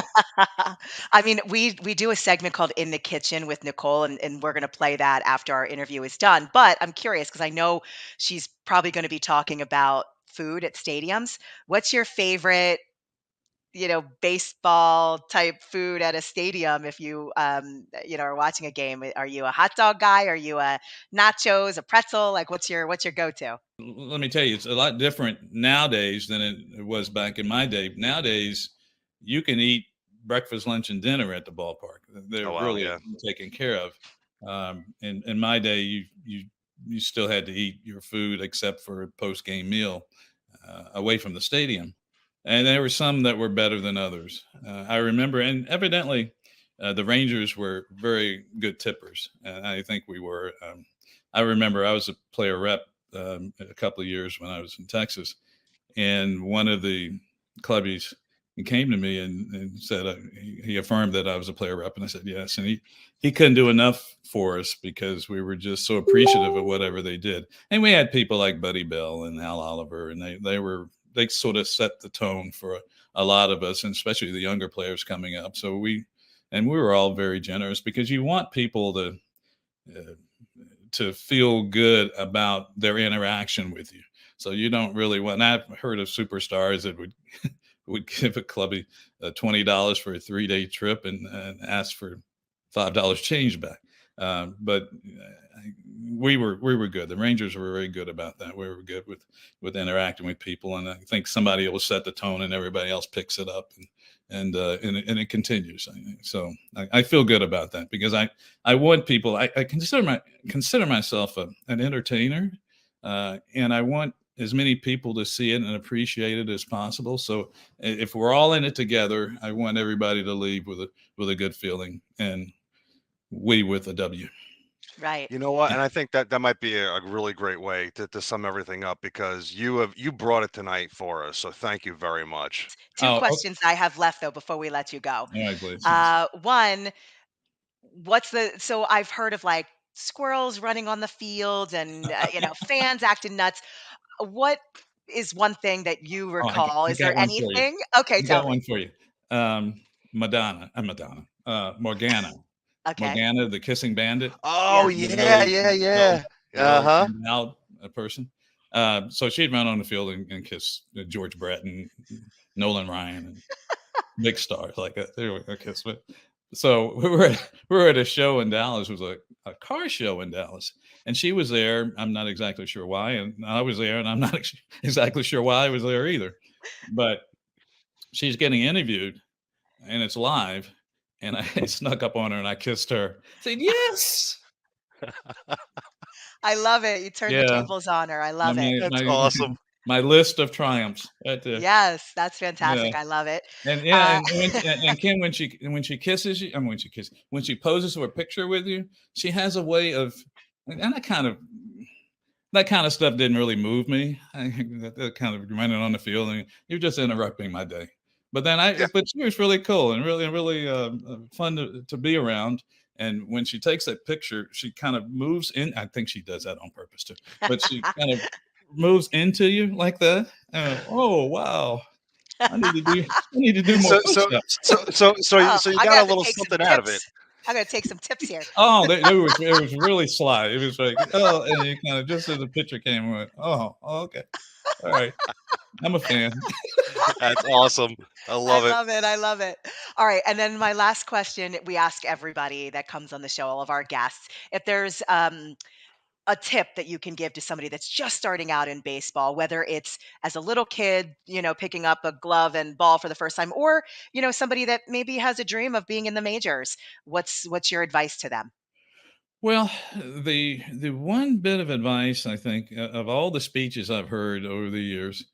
I mean, we do a segment called In the Kitchen with Nicole, and we're going to play that after our interview is done. But I'm curious because I know she's probably going to be talking about food at stadiums. What's your favorite, baseball type food at a stadium? If you, are watching a game, are you a hot dog guy? Are you a nachos, a pretzel? Like, what's your go-to? let me tell you, it's a lot different nowadays than it was back in my day. Nowadays, you can eat breakfast, lunch, and dinner at the ballpark. They're Oh wow. really Yeah. taken care of. In my day, you still had to eat your food except for a post game meal away from the stadium, and there were some that were better than others. I remember, and evidently, the Rangers were very good tippers, and I think we were. I remember I was a player rep a couple of years when I was in Texas, and one of the clubbies he came to me and said he affirmed that I was a player rep, and I said yes, and he couldn't do enough for us because we were just so appreciative of whatever they did, and we had people like Buddy Bell and Al Oliver, and they sort of set the tone for a lot of us, and especially the younger players coming up. So we were all very generous because you want people uh, to feel good about their interaction with you. So you don't really want. I've heard of superstars that would give a clubby $20 for a 3-day trip and ask for $5 change back. But we were good. The Rangers were very good about that. We were good with interacting with people, and I think somebody will set the tone, and everybody else picks it up, and it continues. So I feel good about that because I want people. I consider myself an entertainer, and I want as many people to see it and appreciate it as possible. So if we're all in it together, I want everybody to leave with a good feeling, and we with a W. Right. You know what? And I think that might be a really great way to sum everything up because you brought it tonight for us. So thank you very much. Two Oh, okay. questions I have left though before we let you go. All right, please. Yes. One, so I've heard of like squirrels running on the field and fans acting nuts. What is one thing that you Oh, recall? I Is got there one for you. anything? Okay, I tell got me. one for you. Morgana, Okay. the kissing bandit, Oh Yeah. the yeah, really, yeah, yeah. the really Uh-huh. endowed person. So she'd run on the field and kiss George Brett and Nolan Ryan and big stars like that. There we go, kiss. So we were at a show in Dallas. It was a car show in Dallas, and she was there. I'm not exactly sure why, and I was there, and I'm not exactly sure why I was there either. But she's getting interviewed, and it's live, and I snuck up on her and I kissed her. Said yes. I love it. You turned the Yeah, tables on her. I my love it. my That's my, awesome. my list of triumphs right there. Yes, that's Yeah. fantastic. I love it. And yeah, Uh, and Kim, when she kisses you, I mean, when she poses for a picture with you, she has a way of, and that kind of stuff didn't really move me. That kind of running on the field, and you're just interrupting my day. But then Yeah. but she was really cool and really fun to be around. And when she takes that picture, she kind of moves in. I think she does that on purpose too. But she kind of moves into you like that. Oh wow! I need to do more So push so ups. oh, so you I'm got gonna a have to little take some something out of it. tips. I'm gonna take some tips here. Oh, it was really sly. It was like, oh, and you kind of just as the picture came, I went, oh, okay, all right, I'm a fan. That's awesome. I I love it. love it. I love it. All right. And then my last question we ask everybody that comes on the show, all of our guests, if there's a tip that you can give to somebody that's just starting out in baseball, whether it's as a little kid, picking up a glove and ball for the first time, or, somebody that maybe has a dream of being in the majors, what's your advice to them? Well, the one bit of advice I think of all the speeches I've heard over the years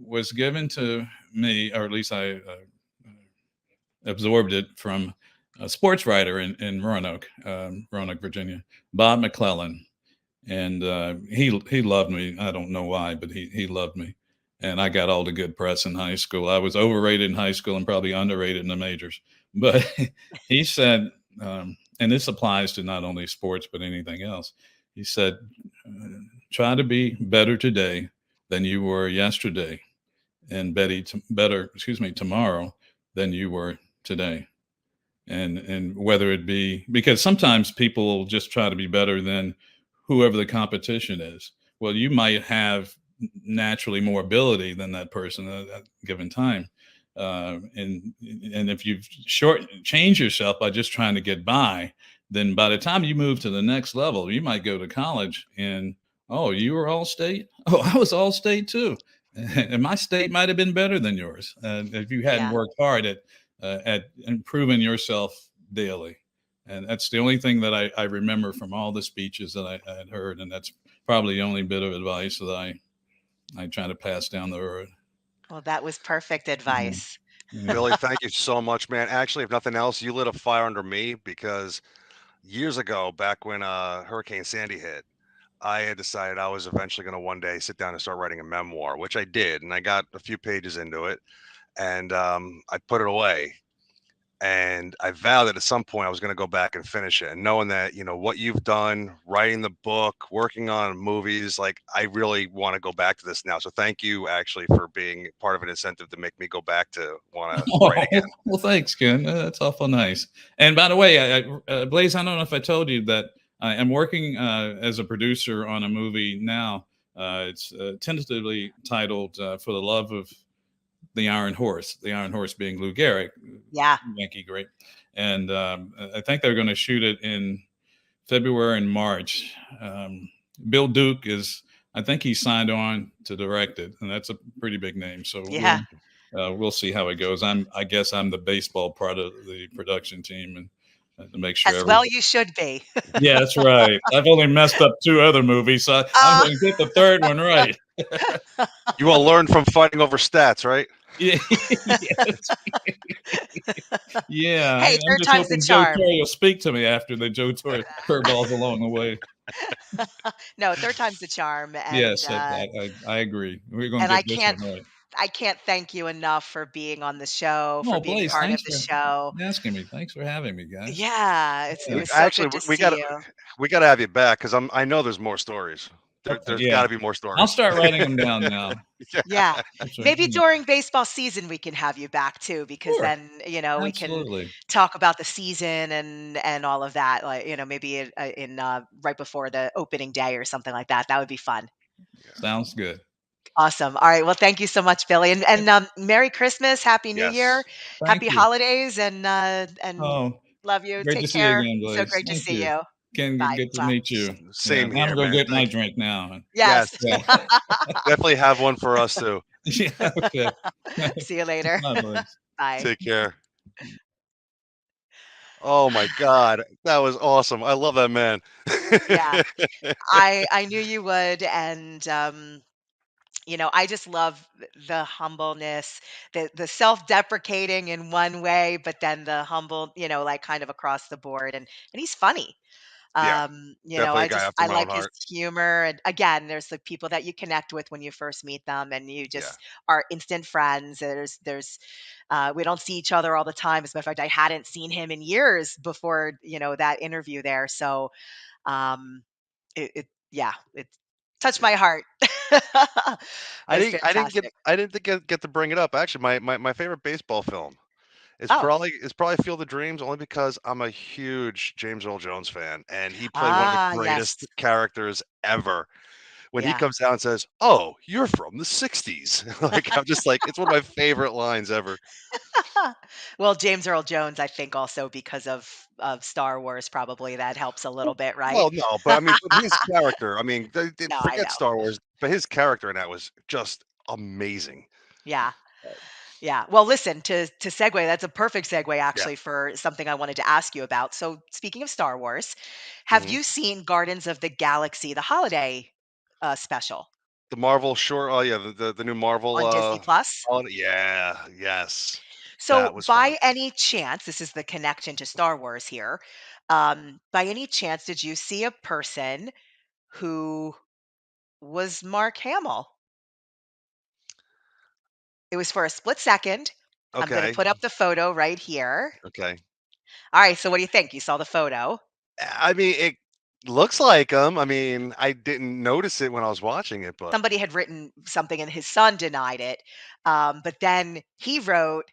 was given to me, or at least I absorbed it from a sports writer in Roanoke, Virginia, Bob McClellan. And he loved me. I don't know why, but he loved me, and I got all the good press in high school. I was overrated in high school and probably underrated in the majors. But he said, and this applies to not only sports but anything else. He said, "Try to be better today than you were yesterday, and tomorrow than you were today." And whether it be because sometimes people will just try to be better than whoever the competition is. Well, you might have naturally more ability than that person at that given time, and if you change yourself by just trying to get by, then by the time you move to the next level, you might go to college and, oh, you were all state. Oh, I was all state too, and my state might have been better than yours if you hadn't Yeah. worked hard at improving yourself daily. And that's the only thing that I remember from all the speeches that I had heard. And that's probably the only bit of advice that I try to pass down the road. Well, that was perfect Mhm. advice. Yeah. Billy, thank you so much, man. Actually, if nothing else, you lit a fire under me because years ago, back when Hurricane Sandy hit, I had decided I was eventually going to one day sit down and start writing a memoir, which I did, and I got a few pages into it, and I put it away. And I vowed that at some point I was going to go back and finish it. And knowing that, what you've done, writing the book, working on movies, like I really want to go back to this now. So thank you actually for being part of an incentive to make me go back to want to write again. Oh, well, thanks, Ken. That's awful nice. And by the way, Blaze, I don't know if I told you that I am working as a producer on a movie now It's tentatively titled "For the Love of the Iron Horse." The Iron Horse being Lou Gehrig, Yeah. Yankee great, and I think they're going to shoot it in February and March. Bill Duke is, I think he signed on to direct it, and that's a pretty big name. So Yeah. we'll see how it goes. I guess I'm the baseball part of the production team, and to make sure As well, you should be. yeah, that's right. I've only messed up 2 other movies, so I'm Uh, going to get the 3rd one right. You will learn from fighting over stats, right? Yeah, yes. Yeah. Hey, I'm third just time's the hoping Joe charm. Torre will speak to me after the Joe Torre curveballs along the way. No, third time's the charm, Yes, I agree. We're going and to get this one right. I can't thank you enough for being on the show, for Oh, being Blaze, part of thanks the for show. asking me. Thanks for having me, guys. Yeah, it Yeah. was so Actually, good to we see got you. we got to have you back because I know there's more stories. Okay, There's got yeah. to be more I'll stories. start writing them down now. Yeah. That's right. Maybe during baseball season we can have you back too, because Sure. then, we can Absolutely. talk about the season and all of that, like, maybe in right before the opening day or something like that. That would be fun. Sounds good. Awesome. All right. Well, thank you so much, Billy. And Merry Christmas, Happy New Year, Yes. Thank Happy you. holidays, and Oh, love you. great to Take see you care. again, So Blaze. great to Thank see you. you. Ken, Bye. good to Bye. meet you. Yeah, Same now I'm here, going to man. get my Thank you. drink now. Yes. Yes. Yeah. Definitely have one for us too. Yeah, okay. See you later. Bye, Blaze. Bye. Take care. Oh my God, that was awesome. I love that man. Yeah. I knew you would, and I just love the humbleness, the self-deprecating in one way, but then the humble, like kind of across the board, and he's funny. Yeah, definitely a I guy just after I my own like his heart. humor, and again, there's the people that you connect with when you first meet them, and you Yeah. just are instant friends. There's we don't see each other all the time. As a matter of fact, I hadn't seen him in years before that interview there. So um, yeah, it touched Yeah. my heart. It was fantastic. I didn't think get to bring it up. Actually, my favorite baseball film Oh, is probably Field of Dreams, only because I'm a huge James Earl Jones fan, and he played one of the yes, greatest characters ever. When he yeah. comes down and says, "Oh, you're from the '60s," like I'm just like, it's one of my favorite lines ever. Well, James Earl Jones, I think also because of Star Wars, probably that helps a little bit, right? Well, no, but I mean, but his character, I mean, No, I forget know. Star Wars, but his character in that was just amazing. Yeah. Yeah. Well, listen, to segue, that's a perfect segue Yeah. actually for something I wanted to ask you about. So, speaking of Star Wars, have Mhm. you seen Guardians of the Galaxy, the holiday special The Marvel short, oh yeah, the new Marvel, on Disney Plus? yeah, yes, So, that was fun. by any chance, this is the connection to Star Wars here. By any chance, did you see a person who was Mark Hamill? It was for a split second. I'm going to Okay, put up the photo right here. okay. All right. So, what do you think? You saw the photo. I mean, it looks like him. I mean, I didn't notice it when I was watching it, but Somebody had written something and his son denied it. But then he wrote,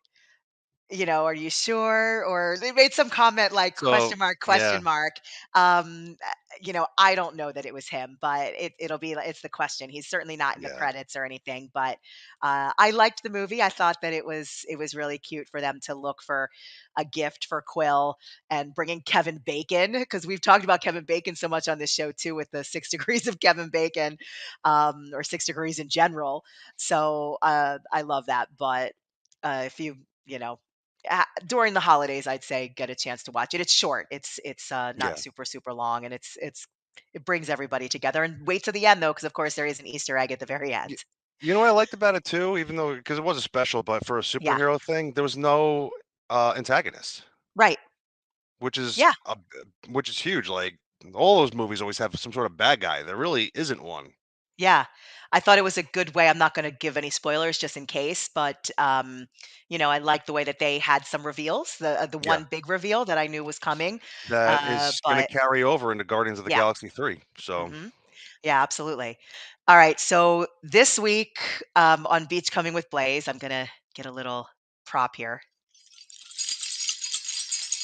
"Are you sure?" Or they made some comment like so yeah, question mark. I don't know that it was him, but it's the question. He's certainly not in the yeah. credits or anything, but I liked the movie. I thought that it was really cute for them to look for a gift for Quill and bringing Kevin Bacon, because we've talked about Kevin Bacon so much on this show too, with the 6 degrees of Kevin Bacon, or 6 degrees in general. So I love that. But if you know during the holidays, I'd say get a chance to watch it. It's short. It's not Yeah. super super long, and it brings everybody together. And wait to the end though, because of course there is an Easter egg at the very end. Y You know what I liked about it too, even though because it was a special, but for a Yeah. superhero thing, there was no, antagonist, Right. which is Yeah. which is huge, like, all those movies always have some sort of bad guy. There really isn't one. Yeah. I thought it was a good way. I'm not going to give any spoilers just in case, but I like the way that they had some reveals. The Yeah. one big reveal that I knew was coming, That is gonna but carry over into Guardians of the yeah. Galaxy 3, so hmm Yeah, absolutely. All right. So this week, on Beach Coming with Blaze, I'm going to get a little prop here.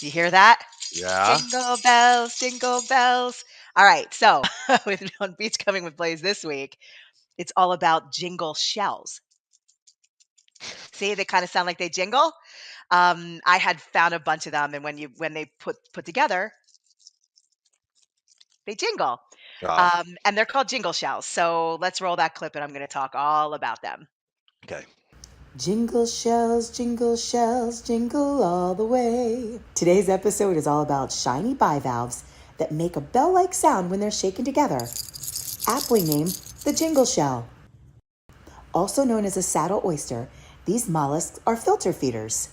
You hear that? yeah. Jingle bells, jingle bells. All right. So with on Beach Coming with Blaze this week, It's all about jingle shells. See, they kind of sound like they jingle. I had found a bunch of them, and when they put together, they jingle. Oh, And they're called jingle shells. So let's roll that clip, and I'm going to talk all about them. okay. Jingle shells, jingle all the way. Today's episode is all about shiny bivalves that make a bell-like sound when they're shaken together, aptly named the jingle shell. Also known as a saddle oyster, these mollusks are filter feeders.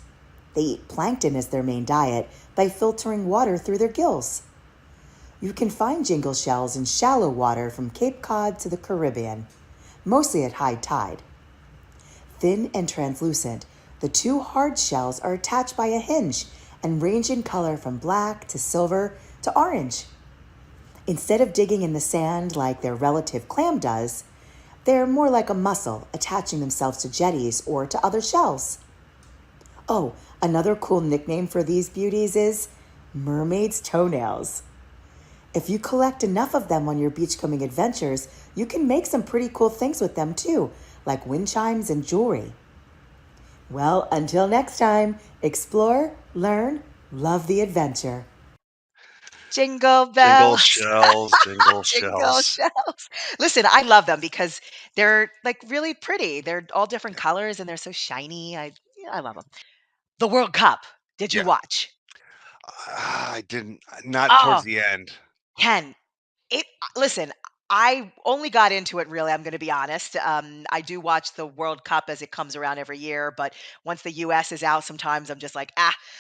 They eat plankton as their main diet by filtering water through their gills. You can find jingle shells in shallow water from Cape Cod to the Caribbean, mostly at high tide. Thin and translucent, the two hard shells are attached by a hinge and range in color from black to silver to orange. Instead of digging in the sand like their relative clam does, they're more like a mussel attaching themselves to jetties or to other shells. Oh, another cool nickname for these beauties is mermaid's toenails. If you collect enough of them on your beachcombing adventures, you can make some pretty cool things with them too, like wind chimes and jewelry. Well, until next time, explore, learn, love the adventure. Jingle Jingle bells. shells, jingle Jingle shells. shells. Listen, I love them because they're like really pretty. They're all different colors and they're so shiny. I love them. The World Cup. Did you Yeah. watch? I didn't, not towards Oh, the end. Ken, listen, I only got into it really, I'm going to be honest. I do watch the World Cup as it comes around every year, but once the US is out, sometimes I'm just like,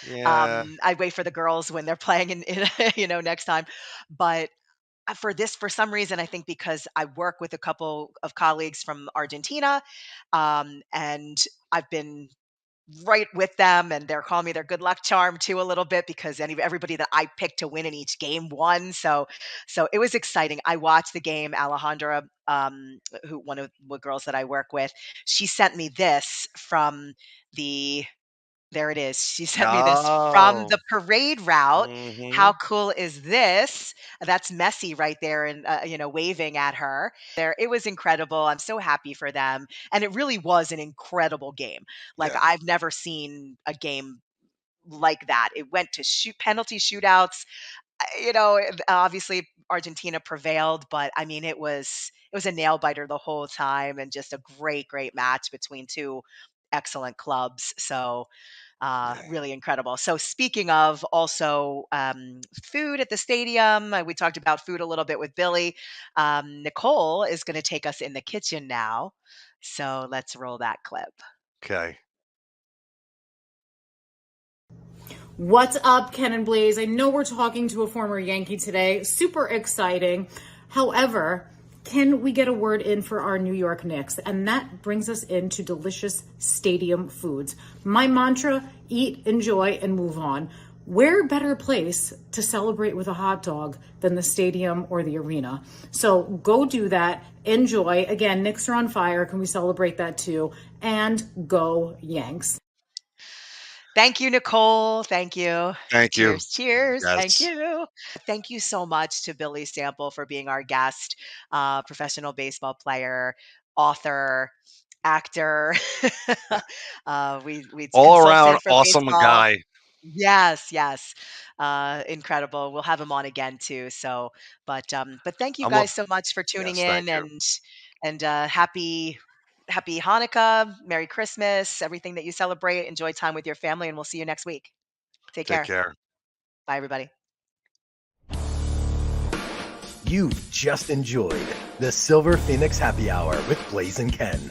Yeah. I wait for the girls when they're playing in next time. But for some reason, I think because I work with a couple of colleagues from Argentina, and I've been right with them, and they're calling me their good luck charm too a little bit because everybody that I picked to win in each game won. So it was exciting. I watched the game. Alejandra, who one of the girls that I work with, she sent me this from the there it is. She sent me this from Oh. the parade route. How Mm-hmm. cool is this? That's Messi right there and waving at her. There it was incredible. I'm so happy for them. And it really was an incredible game. Like Yeah. I've never seen a game like that. It went to penalty shootouts. Obviously Argentina prevailed, but I mean it was a nail biter the whole time and just a great match between two excellent clubs. So Yeah. really incredible. So speaking of also food at the stadium, we talked about food a little bit with Billy. Nicole is going to take us in the kitchen now. So let's roll that clip. Okay. What's up, Ken and Blaze? I know we're talking to a former Yankee today. Super exciting. However, can we get a word in for our New York Knicks? And that brings us into delicious stadium foods. My mantra, eat, enjoy, and move on. Where better place to celebrate with a hot dog than the stadium or the arena? So go do that. Enjoy. Again, Knicks are on fire. Can we celebrate that too? And go Yanks. Thank you, Nicole. Thank you. Thank you. Cheers. Thank Yes. you. Thank you so much to Billy Sample for being our guest, professional baseball player, author, actor. We All around consultant for awesome baseball. guy. Yes. Incredible. We'll have him on again too. So, but thank you I'm a, guys so much for tuning yes, thank in you. and happy Hanukkah, Merry Christmas, everything that you celebrate. Enjoy time with your family, and we'll see you next week. Take Take care. care. Bye, everybody. You've just enjoyed the Silver Phoenix Happy Hour with Blaze and Ken.